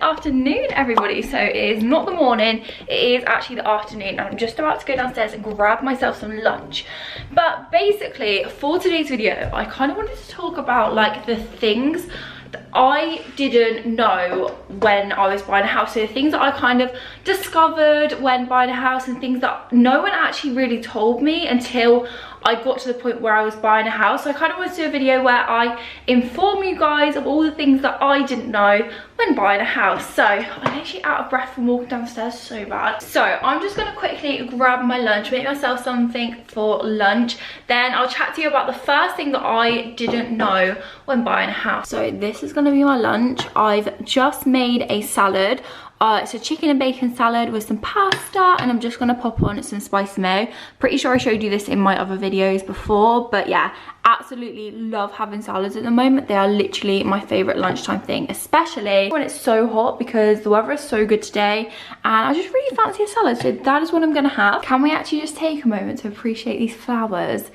afternoon, everybody. So it is not the morning, it is actually the afternoon. I'm just about to go downstairs and grab myself some lunch. But basically for today's video, I kind of wanted to talk about like the things that I didn't know when I was buying a house. So the things that I kind of discovered when buying a house, and things that no one actually really told me until I got to the point where I was buying a house. So I kind of want to do a video where I inform you guys of all the things that I didn't know when buying a house. So I'm actually out of breath from walking downstairs so bad. So I'm just going to quickly grab my lunch, make myself something for lunch. Then I'll chat to you about the first thing that I didn't know when buying a house. So this is going to be my lunch. I've just made a salad. It's a chicken and bacon salad with some pasta, and I'm just gonna pop on some spicy mayo. Pretty sure I showed you this in my other videos before, but yeah, absolutely love having salads at the moment. They are literally my favorite lunchtime thing, especially when it's so hot, because the weather is so good today and I just really fancy a salad. So that is what I'm gonna have. Can we actually just take a moment to appreciate these flowers?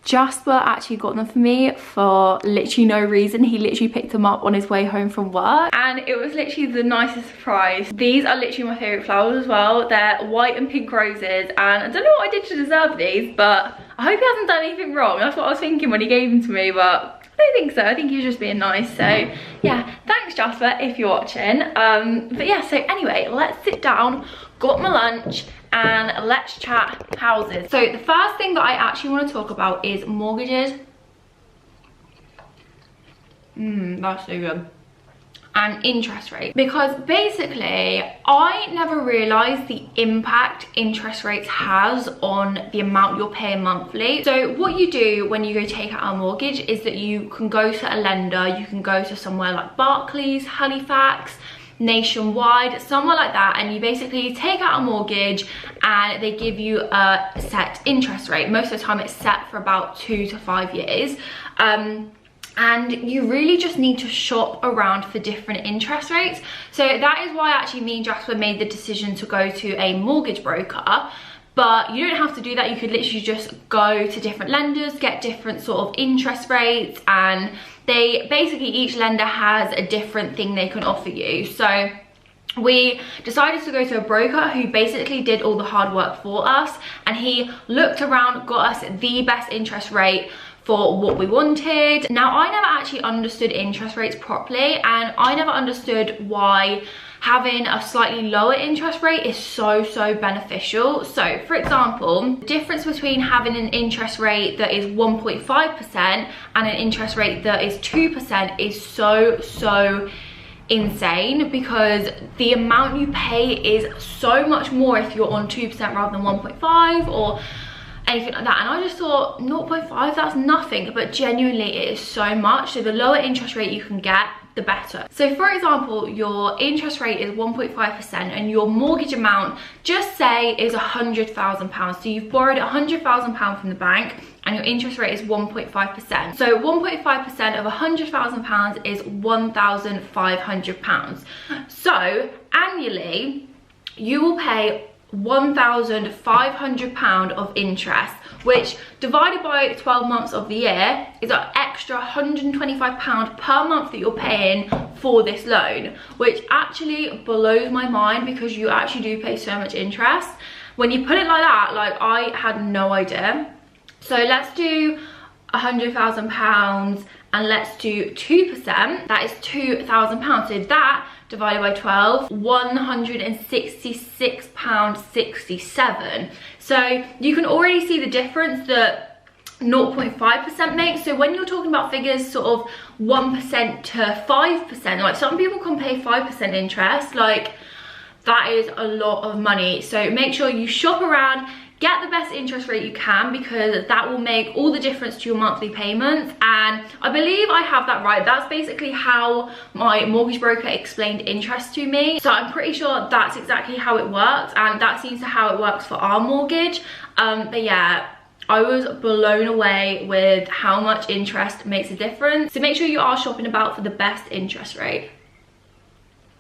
Jasper actually got them for me for literally no reason. He literally picked them up on his way home from work, and it was literally the nicest surprise. These are literally my favorite flowers as well. They're white and pink roses, and I don't know what I did to deserve these, but I hope he hasn't done anything wrong. That's what I was thinking when he gave them to me, but I don't think so. I think he was just being nice. So yeah, thanks Jasper if you're watching. But yeah, so anyway, let's sit down, got my lunch, and let's chat houses. So the first thing that I actually want to talk about is mortgages. That's so good. And interest rate, because basically I never realized the impact interest rates has on the amount you're paying monthly. So what you do when you go take out a mortgage is that you can go to a lender. You can go to somewhere like Barclays, Halifax, Nationwide, somewhere like that, and you basically take out a mortgage and they give you a set interest rate. Most of the time it's set for about 2 to 5 years, and you really just need to shop around for different interest rates. So that is why actually me and Jasper made the decision to go to a mortgage broker. But you don't have to do that. You could literally just go to different lenders, get different sort of interest rates, and they basically, each lender has a different thing they can offer you. So we decided to go to a broker who basically did all the hard work for us, and he looked around, got us the best interest rate for what we wanted. Now, I never actually understood interest rates properly, and I never understood why having a slightly lower interest rate is so beneficial. So for example, the difference between having an interest rate that is 1.5% and an interest rate that is 2% is so insane, because the amount you pay is so much more if you're on 2% rather than 1.5 or anything like that. And I just thought 0.5, that's nothing, but genuinely it is so much. So the lower interest rate you can get, the better. So for example, your interest rate is 1.5% and your mortgage amount, just say, is £100,000. So you've borrowed £100,000 from the bank and your interest rate is 1.5%. So 1.5% of £100,000 is £1,500. So annually you will pay £1,500 of interest, which divided by 12 months of the year is an extra £125 per month that you're paying for this loan, which actually blows my mind, because you actually do pay so much interest. When you put it like that, like, I had no idea. So let's do £100,000 and let's do 2%. That is £2,000. So that divided by 12, £166.67. So you can already see the difference that 0.5% makes. So when you're talking about figures sort of 1% to 5%, like some people can pay 5% interest, like that is a lot of money. So make sure you shop around, get the best interest rate you can, because that will make all the difference to your monthly payments. And I believe I have that right. That's basically how my mortgage broker explained interest to me. So I'm pretty sure that's exactly how it works, and that seems to how it works for our mortgage. But yeah, I was blown away with how much interest makes a difference. So make sure you are shopping about for the best interest rate.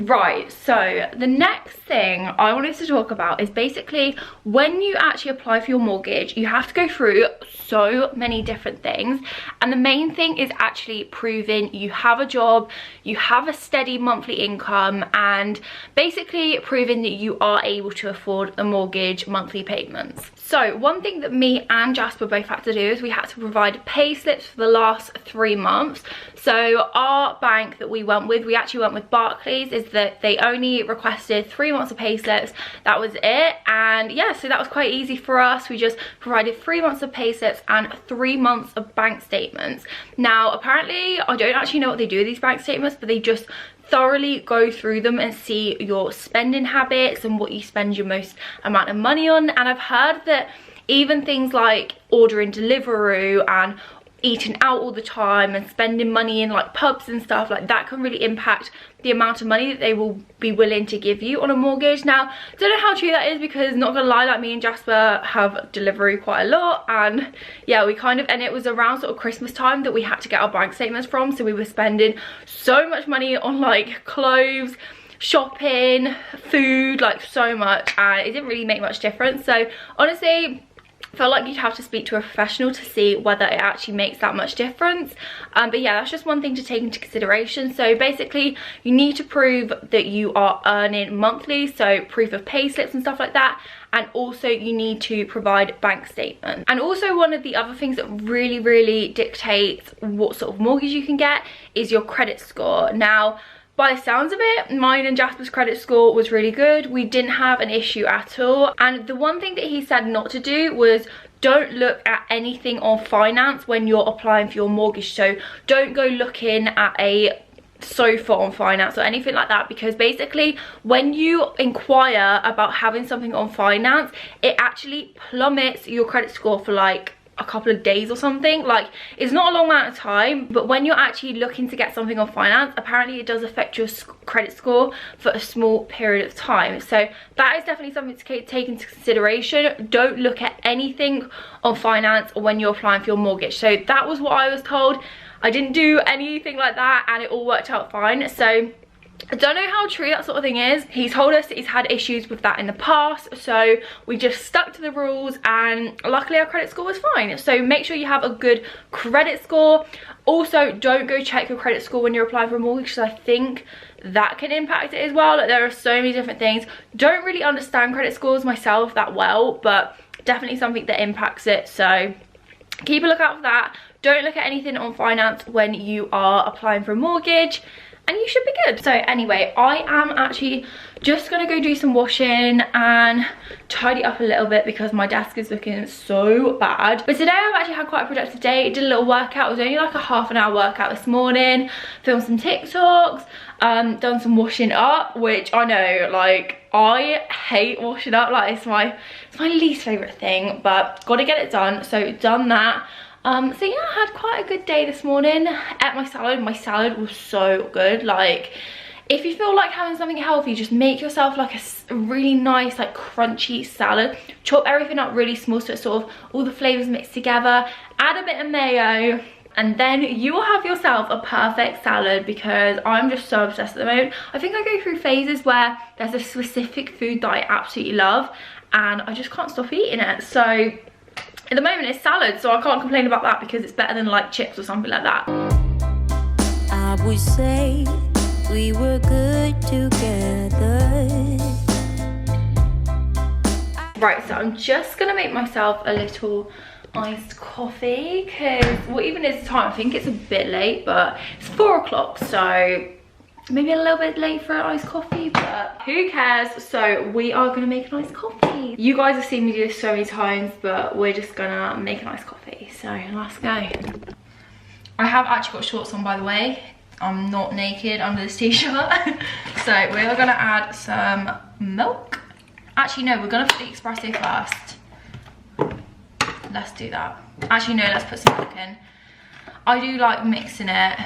Right, so the next thing I wanted to talk about is basically when you actually apply for your mortgage, you have to go through so many different things, and the main thing is actually proving you have a job, you have a steady monthly income, and basically proving that you are able to afford the mortgage monthly payments. So one thing that me and Jasper both had to do is we had to provide pay slips for the last 3 months. So our bank that we went with, we actually went with Barclays, is that they only requested 3 months of pay slips. That was it. And yeah, so that was quite easy for us. We just provided 3 months of pay slips and 3 months of bank statements. Now apparently, I don't actually know what they do with these bank statements, but they just thoroughly go through them and see your spending habits and what you spend your most amount of money on. And I've heard that even things like ordering Deliveroo and eating out all the time and spending money in like pubs and stuff like that can really impact the amount of money that they will be willing to give you on a mortgage. Now, don't know how true that is, because not gonna lie, like me and Jasper have Deliveroo quite a lot, and yeah, we kind of, and it was around sort of Christmas time that we had to get our bank statements from, so we were spending so much money on like clothes, shopping, food, like so much, and it didn't really make much difference. So honestly, I feel like you'd have to speak to a professional to see whether it actually makes that much difference. But yeah, that's just one thing to take into consideration. So basically, you need to prove that you are earning monthly, so proof of pay slips and stuff like that. And also you need to provide bank statements. And also one of the other things that really dictates what sort of mortgage you can get is your credit score. Now, by the sounds of it, mine and Jasper's credit score was really good. We didn't have an issue at all. And the one thing that he said not to do was don't look at anything on finance when you're applying for your mortgage. So don't go looking at a sofa on finance or anything like that, because basically when you inquire about having something on finance, it actually plummets your credit score for like a couple of days or something. Like, it's not a long amount of time, but when you're actually looking to get something on finance, apparently it does affect your credit score for a small period of time. So that is definitely something to take into consideration. Don't look at anything on finance when you're applying for your mortgage. So that was what I was told. I didn't do anything like that, and it all worked out fine. So I don't know how true that sort of thing is. He's told us that he's had issues with that in the past, so we just stuck to the rules, and luckily our credit score was fine. So make sure you have a good credit score. Also, don't go check your credit score when you're applying for a mortgage, because I think that can impact it as well. Like, there are so many different things. Don't really understand credit scores myself that well, but definitely something that impacts it. So keep a lookout for that. Don't look at anything on finance when you are applying for a mortgage, and you should be good. So anyway, I am actually just gonna go do some washing and tidy up a little bit because my desk is looking so bad. But today I've actually had quite a productive day. Did a little workout. It was only like a half-an-hour workout this morning. Filmed some TikToks, done some washing up, which I know, like, I hate washing up. Like, it's my least favorite thing, but gotta get it done. So done that. So yeah, I had quite a good day this morning. Ate my salad. My salad was so good. Like, if you feel like having something healthy, just make yourself like a really nice, like, crunchy salad. Chop everything up really small so it's sort of all the flavors mixed together. Add a bit of mayo, and then you will have yourself a perfect salad, because I'm just so obsessed at the moment. I think I go through phases where there's a specific food that I absolutely love and I just can't stop eating it. So at the moment it's salad, so I can't complain about that because it's better than like chips or something like that. I would say we were good together. Right, so I'm just gonna make myself a little iced coffee, because what even is the time? I think it's a bit late, but it's 4 o'clock, so maybe a little bit late for an iced coffee, but who cares? So we are gonna make an iced coffee. You guys have seen me do this so many times, but we're just gonna make an iced coffee, so let's go. I have actually got shorts on, by the way. I'm not naked under this t-shirt. So we're gonna add some milk. Actually no, we're gonna put the espresso first. Let's do that. Actually no, let's put some milk in. I do like mixing it,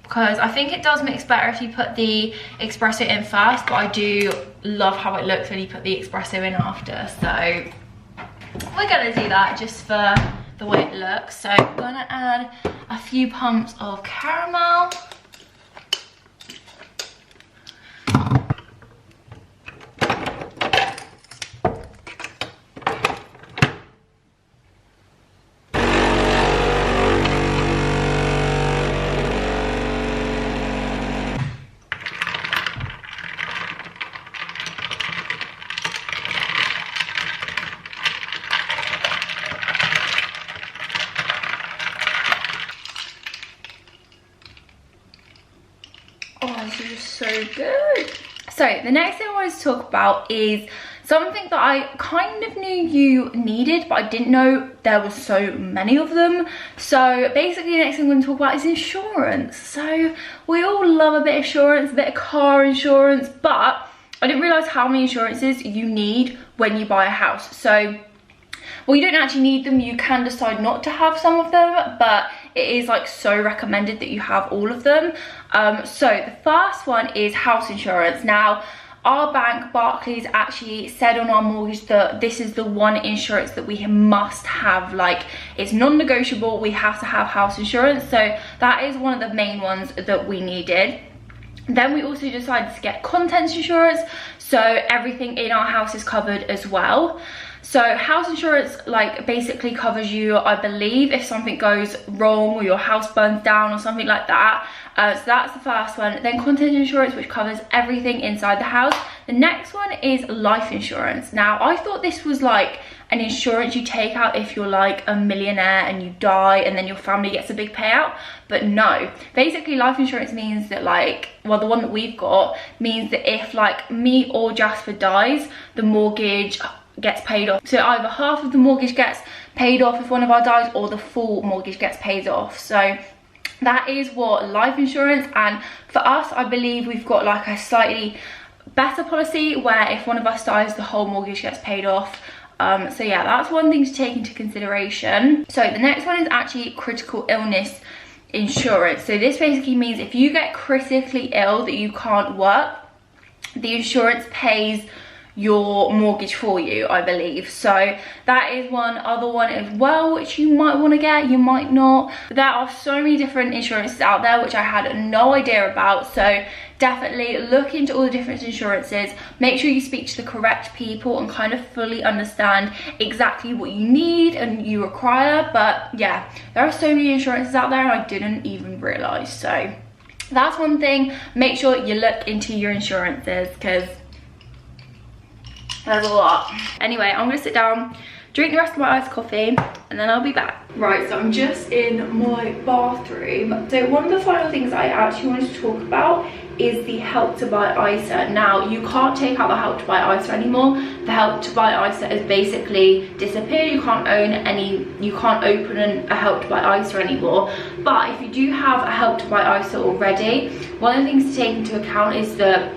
because I think it does mix better if you put the espresso in first, but I do love how it looks when you put the espresso in after. So we're gonna do that just for the way it looks. So I'm gonna add a few pumps of caramel. good. So the next thing I wanted to talk about is something that I kind of knew you needed, but I didn't know there was so many of them. So basically the next thing I'm going to talk about is insurance. So we all love a bit of insurance, a bit of car insurance, but I didn't realise how many insurances you need when you buy a house. So, well, you don't actually need them. You can decide not to have some of them, but it is like so recommended that you have all of them. So the first one is house insurance. Now, our bank, Barclays, actually said on our mortgage that this is the one insurance that we must have. Like, it's non-negotiable. We have to have house insurance. So that is one of the main ones that we needed. Then we also decided to get contents insurance, so everything in our house is covered as well. So house insurance like basically covers you, I believe, if something goes wrong or your house burns down or something like that. So that's the first one. Then contents insurance, which covers everything inside the house. The next one is life insurance. Now, I thought this was like an insurance you take out if you're like a millionaire and you die and then your family gets a big payout, but no. Basically, life insurance means that like, well, the one that we've got means that if like me or Jasper dies, the mortgage gets paid off. So either half of the mortgage gets paid off if one of our dies, or the full mortgage gets paid off. So that is what life insurance, and for us, I believe we've got like a slightly better policy where if one of us dies, the whole mortgage gets paid off. So yeah, that's one thing to take into consideration. So the next one is actually critical illness insurance. So this basically means if you get critically ill that you can't work, the insurance pays your mortgage for you, I believe. So that is one other one as well, which you might want to get, you might not. There are so many different insurances out there which I had no idea about, so definitely look into all the different insurances. Make sure you speak to the correct people and kind of fully understand exactly what you need and you require. But yeah, there are so many insurances out there and I didn't even realize. So that's one thing. Make sure you look into your insurances because there's a lot. Anyway, I'm gonna sit down, drink the rest of my iced coffee, and then I'll be back. Right, so I'm just in my bathroom. So one of the final things I actually wanted to talk about is the Help to Buy ISA. Now, you can't take out the Help to Buy ISA anymore. The Help to Buy ISA has basically disappeared. You can't own any, you can't open a Help to Buy ISA anymore. But if you do have a Help to Buy ISA already, one of the things to take into account is that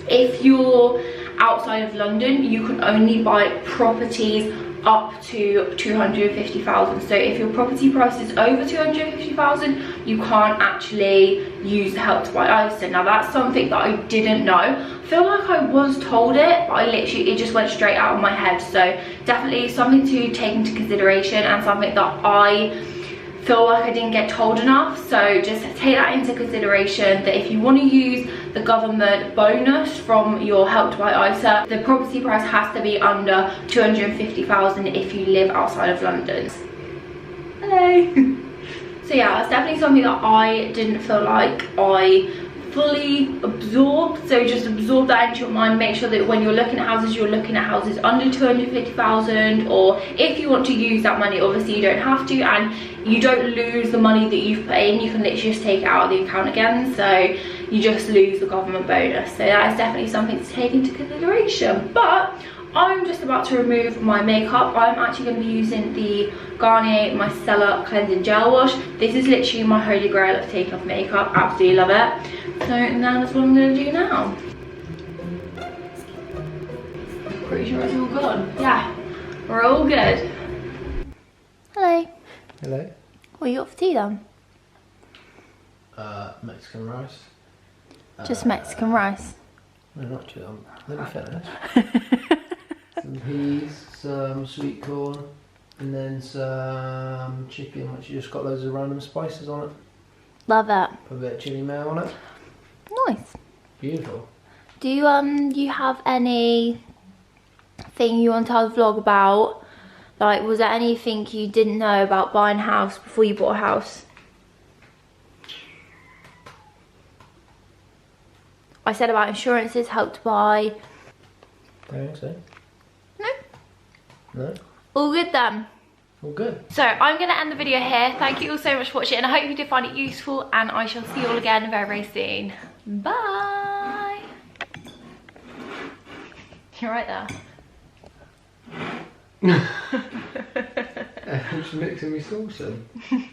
if you're outside of London, you can only buy properties up to 250,000. So if your property price is over 250,000, you can't actually use the Help to Buy ISA. Now that's something that I didn't know. I feel like I was told it, but I literally, it just went straight out of my head. So definitely something to take into consideration and something that I feel like I didn't get told enough. So just take that into consideration, that if you want to use the government bonus from your Help to Buy ISA, the property price has to be under 250,000 if you live outside of London. Hello. So yeah, that's definitely something that I didn't feel like I fully absorbed. So just absorb that into your mind. Make sure that when you're looking at houses, you're looking at houses under 250,000, or if you want to use that money, obviously you don't have to, and you don't lose the money that you've put in. You can literally just take it out of the account again, so you just lose the government bonus. So that is definitely something to take into consideration. But I'm just about to remove my makeup. I'm actually going to be using the Garnier Micellar Cleansing Gel Wash. This is literally my holy grail of taking off makeup. Absolutely love it. So now that's what I'm going to do now. Pretty sure it's all gone. Yeah, we're all good. Hello. Hello. What are you got for tea then? Mexican rice. Just Mexican rice? No, not too long. Let me finish. Some peas, some sweet corn, and then some chicken, which you just got loads of random spices on it. Love it. Put a bit of chili mayo on it. Nice. Beautiful. Do you have any thing you want to tell the vlog about? Like, was there anything you didn't know about buying a house before you bought a house? I said about insurances, Help to Buy. I think so. No? No? All good then. All good. So I'm going to end the video here. Thank you all so much for watching, and I hope you did find it useful, and I shall see you all again very, very soon. Bye. You're right there. Just mixing my sauce in.